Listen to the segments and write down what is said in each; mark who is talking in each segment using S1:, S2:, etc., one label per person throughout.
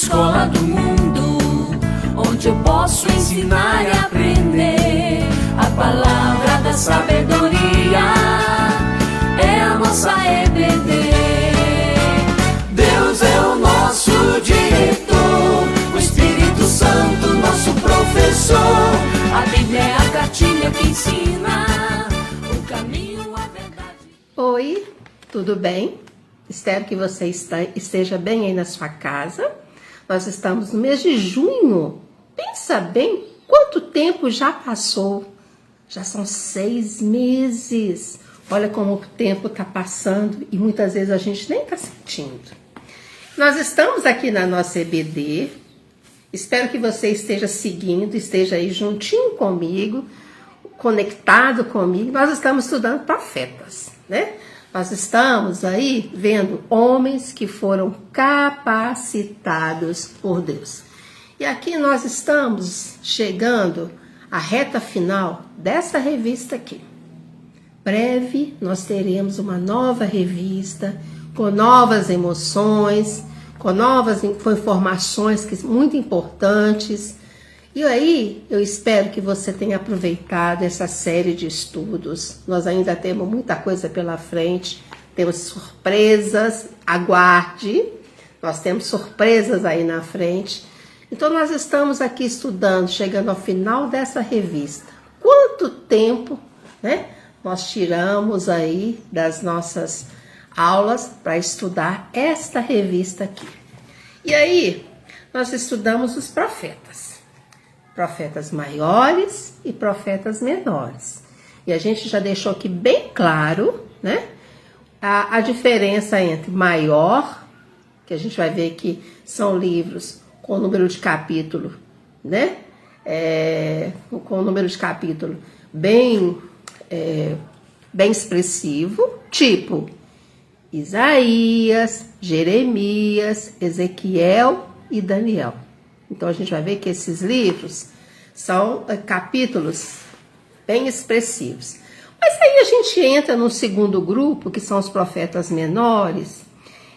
S1: escola do mundo, onde eu posso ensinar e aprender. A palavra da sabedoria é a nossa EBD. Deus é o nosso diretor, o Espírito Santo nosso professor. A Bíblia é a cartilha que ensina o caminho, a verdade.
S2: Oi, tudo bem? Espero que você esteja bem aí na sua casa. Nós estamos no mês de junho. Pensa bem, quanto tempo já passou? Já são 6 meses. Olha como o tempo está passando e muitas vezes a gente nem está sentindo. Nós estamos aqui na nossa EBD. Espero que você esteja seguindo, esteja aí juntinho comigo, conectado comigo. Nós estamos estudando profetas, né? Nós estamos aí vendo homens que foram capacitados por Deus. E aqui nós estamos chegando à reta final dessa revista aqui. Breve nós teremos uma nova revista com novas emoções, com novas informações muito importantes. E aí eu espero que você tenha aproveitado essa série de estudos. Nós ainda temos muita coisa pela frente, temos surpresas, aguarde. Nós temos surpresas aí na frente. Então nós estamos aqui estudando, chegando ao final dessa revista. Quanto tempo, né, nós tiramos aí das nossas aulas para estudar esta revista aqui. E aí nós estudamos os profetas. Profetas maiores e profetas menores. E a gente já deixou aqui bem claro, né, a diferença entre maior, que a gente vai ver que são livros com número de capítulo, né, com número de capítulo bem expressivo, tipo Isaías, Jeremias, Ezequiel e Daniel. Então a gente vai ver que esses livros são capítulos bem expressivos. Mas aí a gente entra no segundo grupo, que são os profetas menores,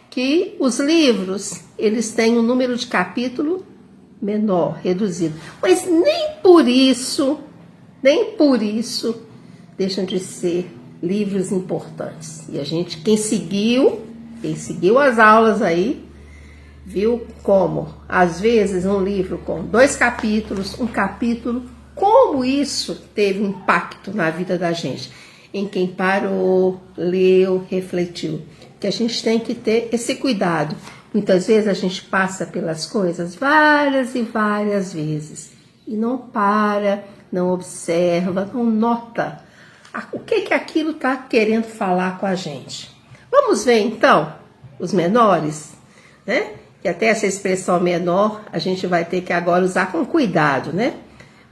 S2: que os livros, eles têm um número de capítulo menor, reduzido. Mas nem por isso deixam de ser livros importantes. E a gente, quem seguiu as aulas aí, viu como, às vezes, um livro com 2 capítulos, um capítulo, como isso teve impacto na vida da gente, em quem parou, leu, refletiu. Que a gente tem que ter esse cuidado. Muitas vezes a gente passa pelas coisas várias e várias vezes e não para, não observa, não nota o que aquilo está querendo falar com a gente. Vamos ver então os menores, né? E até essa expressão menor a gente vai ter que agora usar com cuidado, né?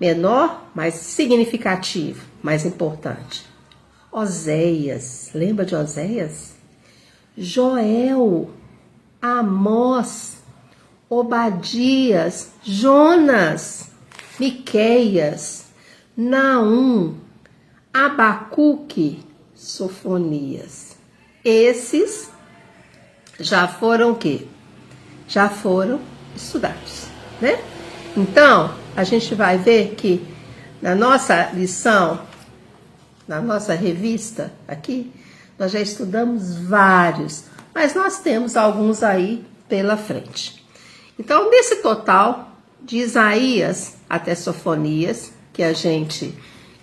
S2: Menor, mais significativo, mais importante. Oséias, lembra de Oséias? Joel, Amós, Obadias, Jonas, Miqueias, Naum, Abacuque, Sofonias. Esses já foram o quê? Já foram estudados, né? Então, a gente vai ver que na nossa lição, na nossa revista aqui, nós já estudamos vários, mas nós temos alguns aí pela frente. Então, nesse total, de Isaías até Sofonias, que a gente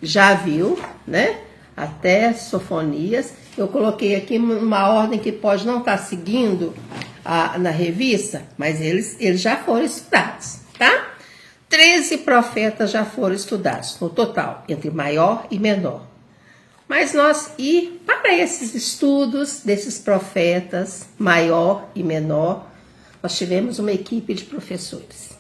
S2: já viu, né? Até Sofonias, eu coloquei aqui uma ordem que pode não estar seguindo na revista, mas eles já foram estudados, tá? 13 profetas já foram estudados, no total, entre maior e menor. Mas para esses estudos desses profetas, maior e menor, nós tivemos uma equipe de professores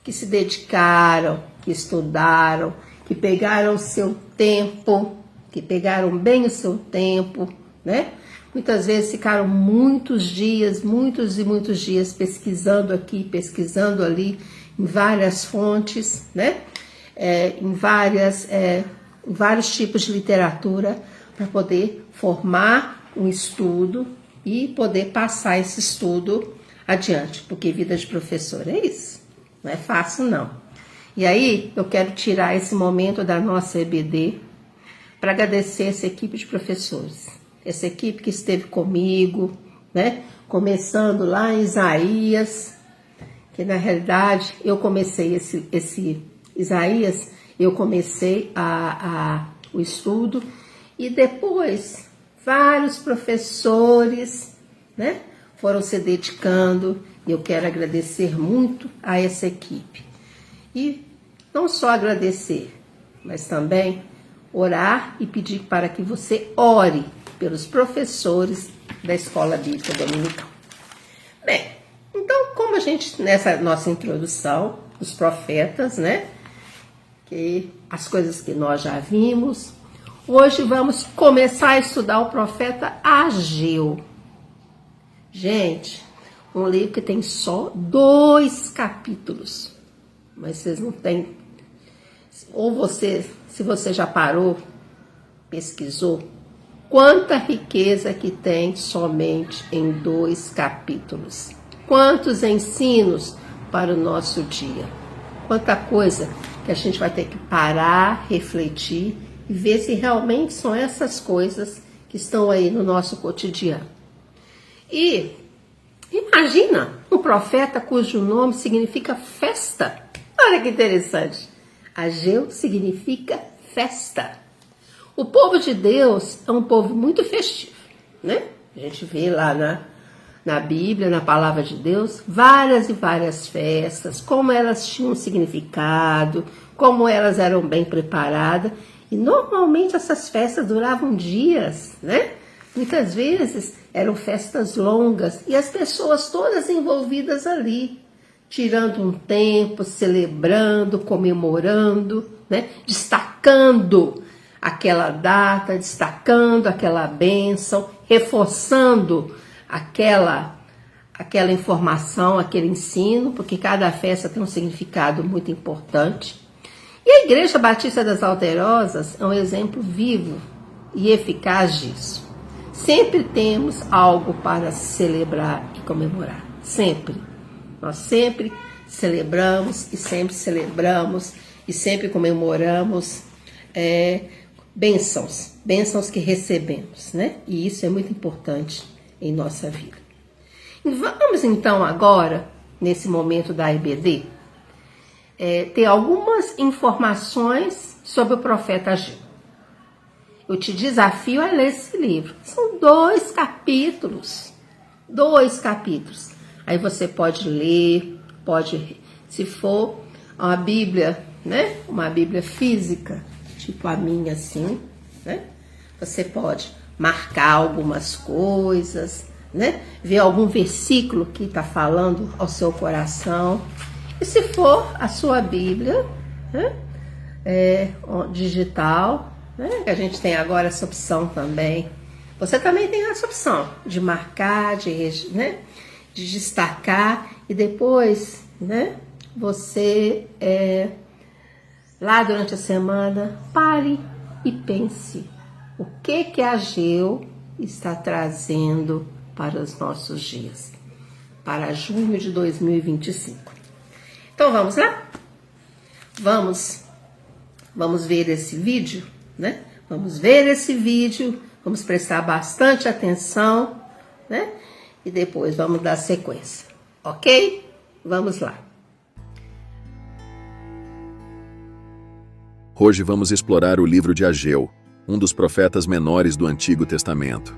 S2: que se dedicaram, que estudaram, que pegaram o seu tempo, que pegaram bem o seu tempo, né? Muitas vezes ficaram muitos e muitos dias pesquisando aqui, pesquisando ali, em várias fontes, né? Em vários tipos de literatura, para poder formar um estudo e poder passar esse estudo adiante, porque vida de professor é isso, não é fácil não. E aí eu quero tirar esse momento da nossa EBD para agradecer essa equipe de professores, essa equipe que esteve comigo, né? Começando lá em Isaías, que na realidade eu comecei esse Isaías, eu comecei o estudo e depois vários professores, né, foram se dedicando e eu quero agradecer muito a essa equipe. E não só agradecer, mas também orar e pedir para que você ore pelos professores da Escola Bíblica Dominical. Bem, então, como a gente, nessa nossa introdução, os profetas, né, que as coisas que nós já vimos, hoje vamos começar a estudar o profeta Ageu. Gente, um livro que tem só 2 capítulos, mas vocês não têm, ou você, se você já parou, pesquisou, quanta riqueza que tem somente em 2 capítulos. Quantos ensinos para o nosso dia. Quanta coisa que a gente vai ter que parar, refletir e ver se realmente são essas coisas que estão aí no nosso cotidiano. E imagina um profeta cujo nome significa festa. Olha que interessante. Ageu significa festa. O povo de Deus é um povo muito festivo, né? A gente vê lá na Bíblia, na palavra de Deus, várias e várias festas, como elas tinham significado, como elas eram bem preparadas. E normalmente essas festas duravam dias, né? Muitas vezes eram festas longas e as pessoas todas envolvidas ali, tirando um tempo, celebrando, comemorando, né? Destacando aquela data, destacando aquela bênção, reforçando aquela informação, aquele ensino, porque cada festa tem um significado muito importante. E a Igreja Batista das Alterosas é um exemplo vivo e eficaz disso. Sempre temos algo para celebrar e comemorar. Sempre. Nós sempre celebramos e sempre comemoramos bênçãos que recebemos, né? E isso é muito importante em nossa vida. E vamos então agora, nesse momento da EBD, ter algumas informações sobre o profeta Ageu. Eu te desafio a ler esse livro. São 2 capítulos. 2 capítulos. Aí você pode ler, se for uma Bíblia, né? Uma Bíblia física, tipo a minha assim, né? Você pode marcar algumas coisas, né? Ver algum versículo que está falando ao seu coração. E se for a sua Bíblia, né? Digital, né? Que a gente tem agora essa opção também. Você também tem essa opção de marcar, né? De destacar e depois, né? Você lá durante a semana pare e pense o que Ageu está trazendo para os nossos dias, para junho de 2025. Então vamos lá? Vamos ver esse vídeo, né? Vamos ver esse vídeo, vamos prestar bastante atenção, né? E depois vamos dar sequência, ok? Vamos lá.
S3: Hoje vamos explorar o livro de Ageu, um dos profetas menores do Antigo Testamento.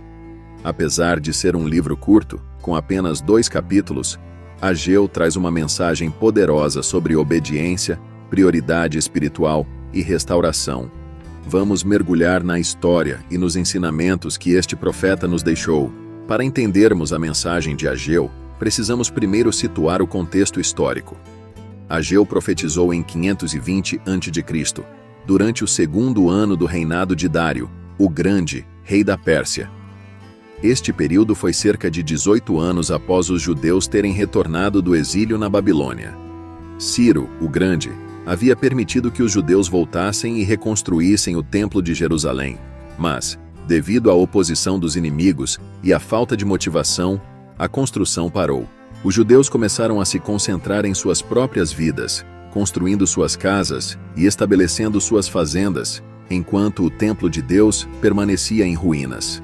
S3: Apesar de ser um livro curto, com apenas 2 capítulos, Ageu traz uma mensagem poderosa sobre obediência, prioridade espiritual e restauração. Vamos mergulhar na história e nos ensinamentos que este profeta nos deixou. Para entendermos a mensagem de Ageu, precisamos primeiro situar o contexto histórico. Ageu profetizou em 520 a.C., durante o 2º ano do reinado de Dário, o Grande, rei da Pérsia. Este período foi cerca de 18 anos após os judeus terem retornado do exílio na Babilônia. Ciro, o Grande, havia permitido que os judeus voltassem e reconstruíssem o Templo de Jerusalém, mas, devido à oposição dos inimigos e à falta de motivação, a construção parou. Os judeus começaram a se concentrar em suas próprias vidas, construindo suas casas e estabelecendo suas fazendas, enquanto o templo de Deus permanecia em ruínas.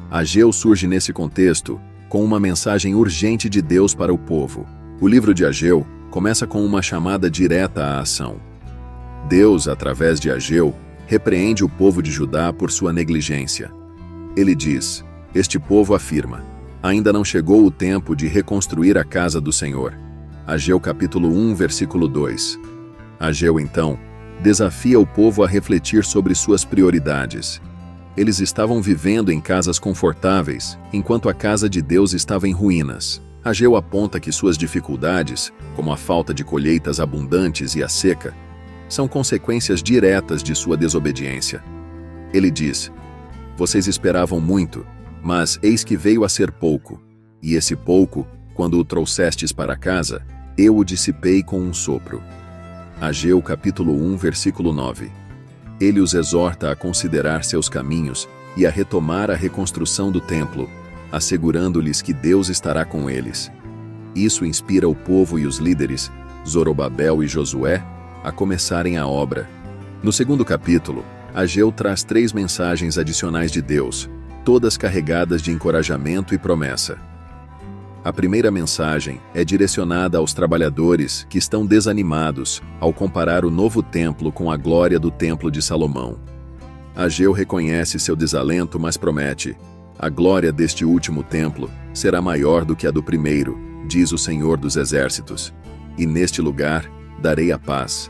S3: Ageu surge nesse contexto com uma mensagem urgente de Deus para o povo. O livro de Ageu começa com uma chamada direta à ação. Deus, através de Ageu, repreende o povo de Judá por sua negligência. Ele diz: este povo afirma: ainda não chegou o tempo de reconstruir a casa do Senhor. Ageu capítulo 1, versículo 2. Ageu, então, desafia o povo a refletir sobre suas prioridades. Eles estavam vivendo em casas confortáveis, enquanto a casa de Deus estava em ruínas. Ageu aponta que suas dificuldades, como a falta de colheitas abundantes e a seca, são consequências diretas de sua desobediência. Ele diz: vocês esperavam muito, mas eis que veio a ser pouco, e esse pouco, quando o trouxestes para casa, eu o dissipei com um sopro. Ageu capítulo 1, versículo 9. Ele os exorta a considerar seus caminhos e a retomar a reconstrução do templo, assegurando-lhes que Deus estará com eles. Isso inspira o povo e os líderes, Zorobabel e Josué, a começarem a obra. No segundo capítulo, Ageu traz 3 mensagens adicionais de Deus, todas carregadas de encorajamento e promessa. A primeira mensagem é direcionada aos trabalhadores que estão desanimados ao comparar o novo templo com a glória do templo de Salomão. Ageu reconhece seu desalento, mas promete: a glória deste último templo será maior do que a do primeiro, diz o Senhor dos Exércitos, e neste lugar darei a paz.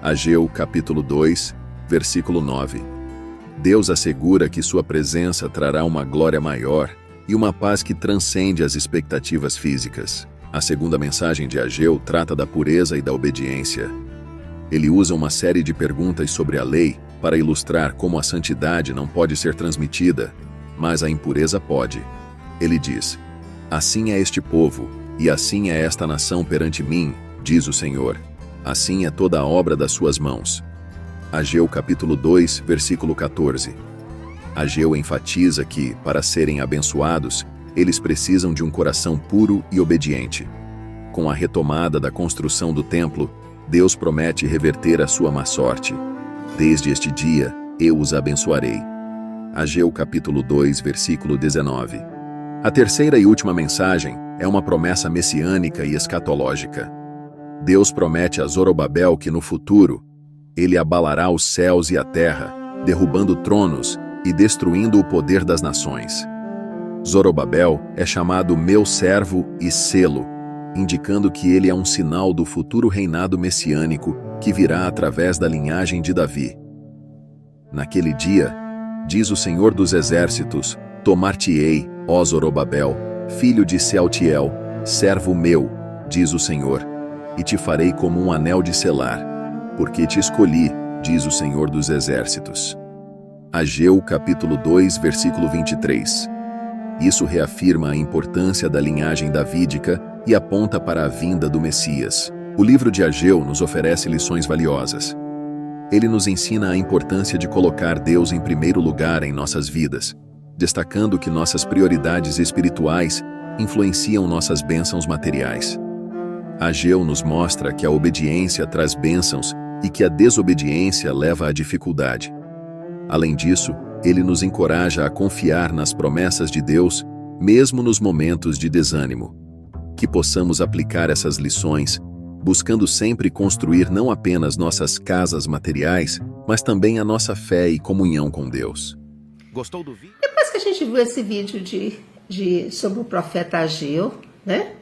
S3: Ageu capítulo 2, versículo 9. Deus assegura que sua presença trará uma glória maior e uma paz que transcende as expectativas físicas. A segunda mensagem de Ageu trata da pureza e da obediência. Ele usa uma série de perguntas sobre a lei para ilustrar como a santidade não pode ser transmitida, mas a impureza pode. Ele diz: assim é este povo, e assim é esta nação perante mim, diz o Senhor. Assim é toda a obra das suas mãos. Ageu capítulo 2, versículo 14. Ageu enfatiza que, para serem abençoados, eles precisam de um coração puro e obediente. Com a retomada da construção do templo, Deus promete reverter a sua má sorte. Desde este dia, eu os abençoarei. Ageu capítulo 2, versículo 19. A terceira e última mensagem é uma promessa messiânica e escatológica. Deus promete a Zorobabel que no futuro, ele abalará os céus e a terra, derrubando tronos e destruindo o poder das nações. Zorobabel é chamado meu servo e selo, indicando que ele é um sinal do futuro reinado messiânico que virá através da linhagem de Davi. Naquele dia, diz o Senhor dos Exércitos, tomar-te-ei, ó Zorobabel, filho de Sealtiel, servo meu, diz o Senhor, e te farei como um anel de selar, porque te escolhi, diz o Senhor dos Exércitos. Ageu capítulo 2, versículo 23. Isso reafirma a importância da linhagem davídica e aponta para a vinda do Messias. O livro de Ageu nos oferece lições valiosas. Ele nos ensina a importância de colocar Deus em primeiro lugar em nossas vidas, destacando que nossas prioridades espirituais influenciam nossas bênçãos materiais. Ageu nos mostra que a obediência traz bênçãos e que a desobediência leva à dificuldade. Além disso, ele nos encoraja a confiar nas promessas de Deus, mesmo nos momentos de desânimo. Que possamos aplicar essas lições, buscando sempre construir não apenas nossas casas materiais, mas também a nossa fé e comunhão com Deus.
S4: Gostou do vídeo?
S2: Depois que a gente viu esse vídeo sobre o profeta Ageu, né?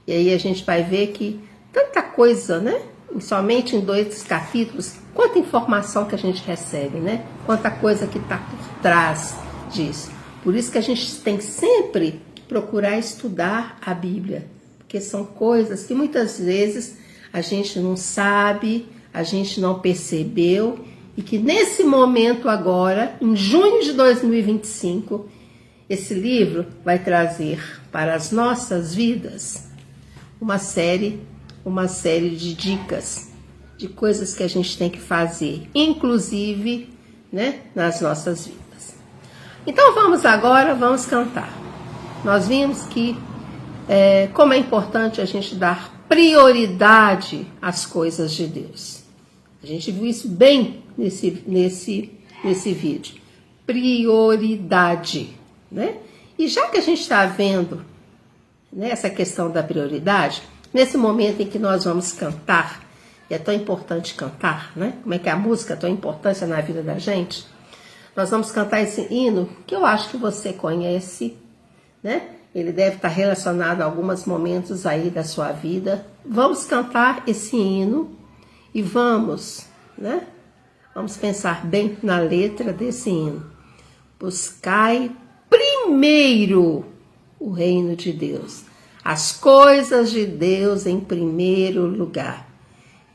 S2: E aí a gente vai ver que tanta coisa, né? Somente em 2 capítulos, quanta informação que a gente recebe, né? Quanta coisa que está por trás disso. Por isso que a gente tem que sempre procurar estudar a Bíblia, porque são coisas que muitas vezes a gente não sabe, a gente não percebeu, e que nesse momento agora, em junho de 2025, esse livro vai trazer para as nossas vidas uma série de dicas, de coisas que a gente tem que fazer, inclusive, né, nas nossas vidas. Então vamos cantar. Nós vimos que como é importante a gente dar prioridade às coisas de Deus. A gente viu isso bem nesse vídeo. Prioridade, né? E já que a gente está vendo, né, essa questão da prioridade, nesse momento em que nós vamos cantar, e é tão importante cantar, né? Como é que a música é tão importante na vida da gente? Nós vamos cantar esse hino que eu acho que você conhece, né? Ele deve estar relacionado a alguns momentos aí da sua vida. Vamos cantar esse hino e vamos, né? Vamos pensar bem na letra desse hino. Buscai primeiro o reino de Deus, as coisas de Deus em primeiro lugar.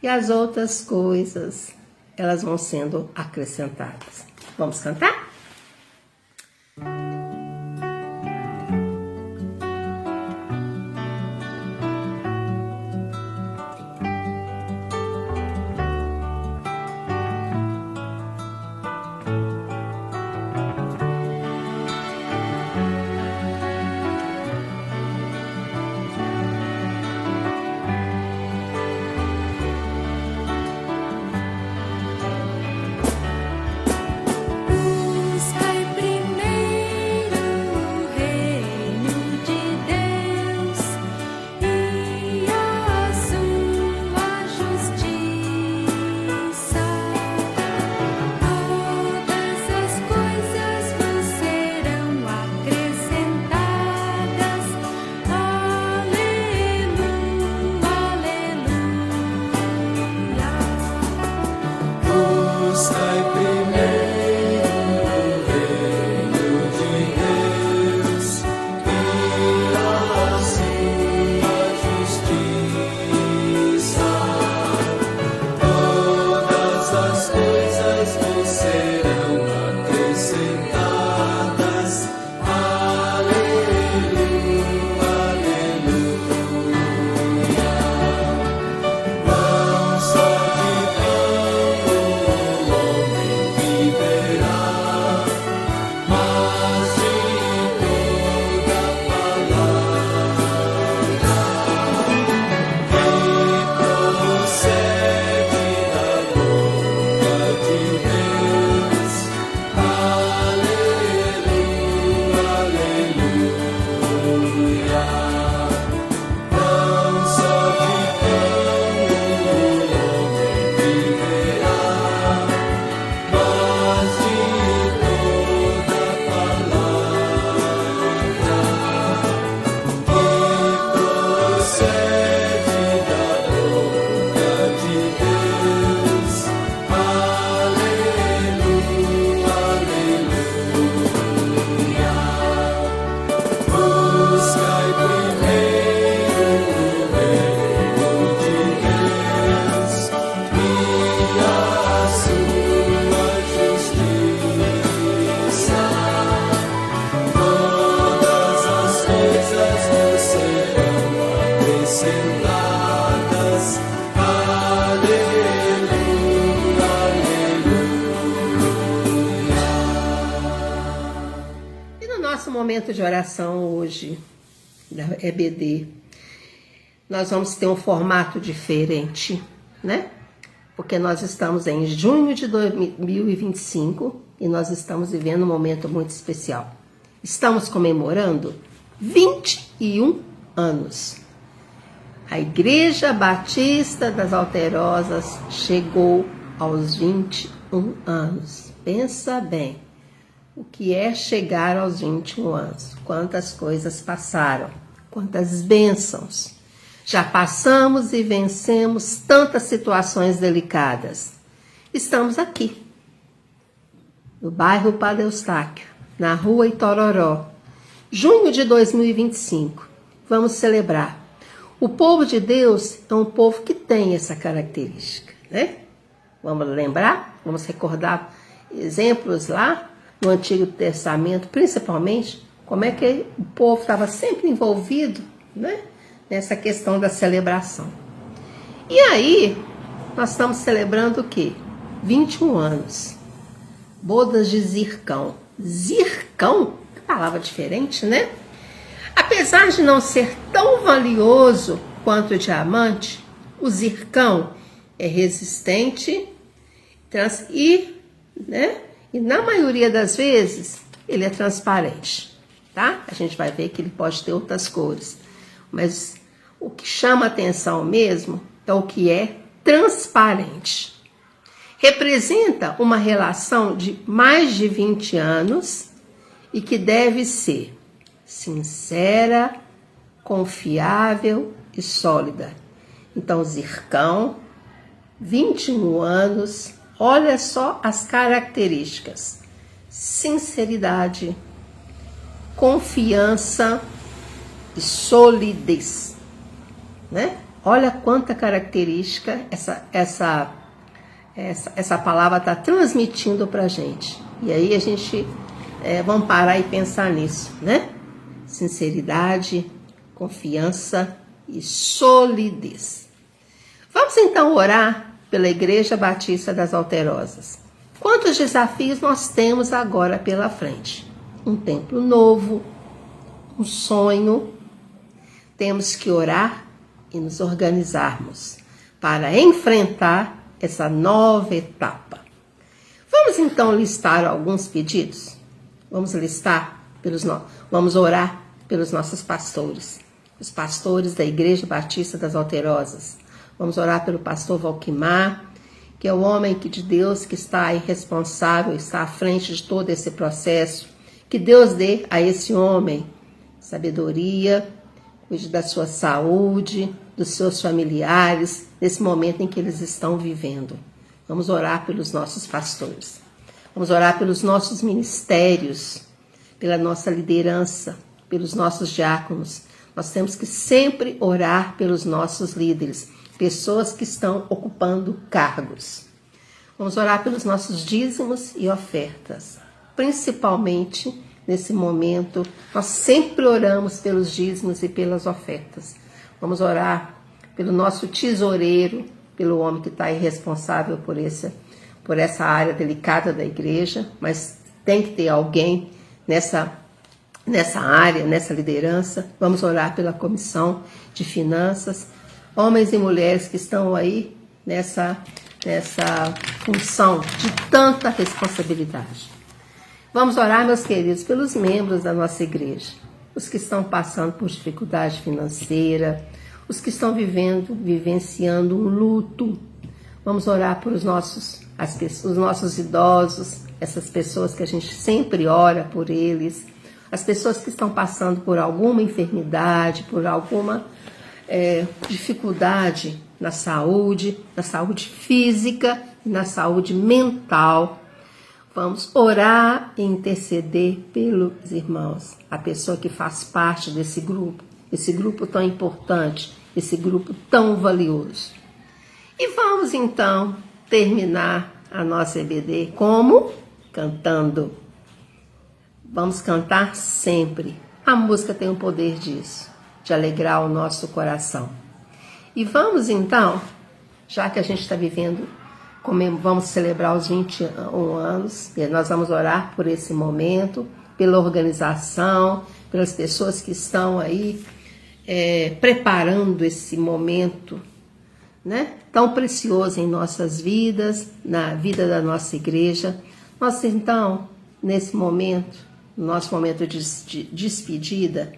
S2: E as outras coisas, elas vão sendo acrescentadas. Vamos cantar? Momento de oração hoje da EBD, nós vamos ter um formato diferente, né? Porque nós estamos em junho de 2025 e nós estamos vivendo um momento muito especial. Estamos comemorando 21 anos. A Igreja Batista das Alterosas chegou aos 21 anos. Pensa bem. O que é chegar aos 21 anos? Quantas coisas passaram, quantas bênçãos. Já passamos e vencemos tantas situações delicadas. Estamos aqui, no bairro Padre Eustáquio, na rua Itororó, junho de 2025. Vamos celebrar. O povo de Deus é um povo que tem essa característica, né? Vamos lembrar, vamos recordar exemplos lá no Antigo Testamento, principalmente, como é que o povo estava sempre envolvido, né, nessa questão da celebração. E aí, nós estamos celebrando o quê? 21 anos. Bodas de Zircão. Zircão? Que palavra diferente, né? A Apesar de não ser tão valioso quanto o diamante, o zircão é resistente e na maioria das vezes ele é transparente, tá? A gente vai ver que ele pode ter outras cores, mas o que chama atenção mesmo é o que é transparente. Representa uma relação de mais de 20 anos e que deve ser sincera, confiável e sólida. Então, zircão, 21 anos, olha só as características: sinceridade, confiança e solidez, né? Olha quanta característica essa palavra está transmitindo para a gente. E aí a gente vamos parar e pensar nisso, né? Sinceridade, confiança e solidez. Vamos então orar pela Igreja Batista das Alterosas. Quantos desafios nós temos agora pela frente? Um templo novo, um sonho. Temos que orar e nos organizarmos para enfrentar essa nova etapa. Vamos então listar alguns pedidos? Vamos orar pelos nossos pastores, os pastores da Igreja Batista das Alterosas. Vamos orar pelo pastor Valquimar, que é o homem de Deus que está aí responsável, está à frente de todo esse processo. Que Deus dê a esse homem sabedoria, cuide da sua saúde, dos seus familiares, nesse momento em que eles estão vivendo. Vamos orar pelos nossos pastores. Vamos orar pelos nossos ministérios, pela nossa liderança, pelos nossos diáconos. Nós temos que sempre orar pelos nossos líderes, pessoas que estão ocupando cargos. Vamos orar pelos nossos dízimos e ofertas, principalmente nesse momento. Nós sempre oramos pelos dízimos e pelas ofertas. Vamos orar pelo nosso tesoureiro, pelo homem que está aí responsável por essa área delicada da igreja, mas tem que ter alguém nessa área, nessa liderança. Vamos orar pela comissão de finanças, homens e mulheres que estão aí nessa função de tanta responsabilidade. Vamos orar, meus queridos, pelos membros da nossa igreja, os que estão passando por dificuldade financeira, os que estão vivenciando um luto. Vamos orar por os nossos idosos, essas pessoas que a gente sempre ora por eles, as pessoas que estão passando por alguma enfermidade, por alguma dificuldade na saúde física e na saúde mental. Vamos orar e interceder pelos irmãos, a pessoa que faz parte desse grupo tão importante, esse grupo tão valioso. E vamos então terminar a nossa EBD como? Cantando. Vamos cantar sempre. A música tem o poder disso, de alegrar o nosso coração. E vamos então, já que a gente está vivendo, vamos celebrar os 21 anos, e nós vamos orar por esse momento, pela organização, pelas pessoas que estão aí preparando esse momento, né, tão precioso em nossas vidas, na vida da nossa igreja. Nós então, nesse momento, no nosso momento de despedida,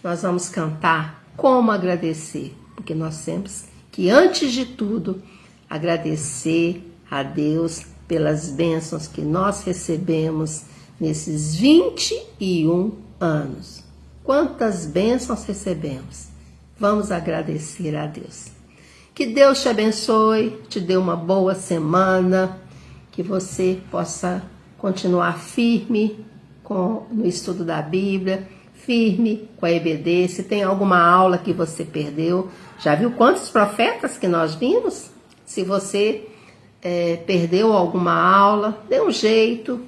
S2: nós vamos cantar como agradecer, porque nós temos que, antes de tudo, agradecer a Deus pelas bênçãos que nós recebemos nesses 21 anos. Quantas bênçãos recebemos? Vamos agradecer a Deus. Que Deus te abençoe, te dê uma boa semana, que você possa continuar firme no estudo da Bíblia, firme com a EBD. Se tem alguma aula que você perdeu, já viu quantos profetas que nós vimos? Se você perdeu alguma aula, dê um jeito,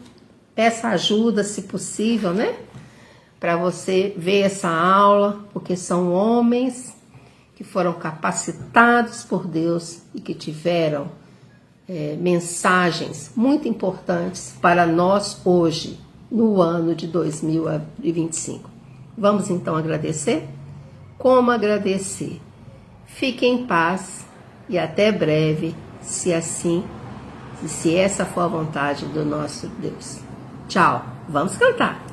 S2: peça ajuda se possível, né? Para você ver essa aula, porque são homens que foram capacitados por Deus e que tiveram mensagens muito importantes para nós hoje, no ano de 2025. Vamos então agradecer? Como agradecer? Fique em paz e até breve, se essa for a vontade do nosso Deus. Tchau, vamos cantar.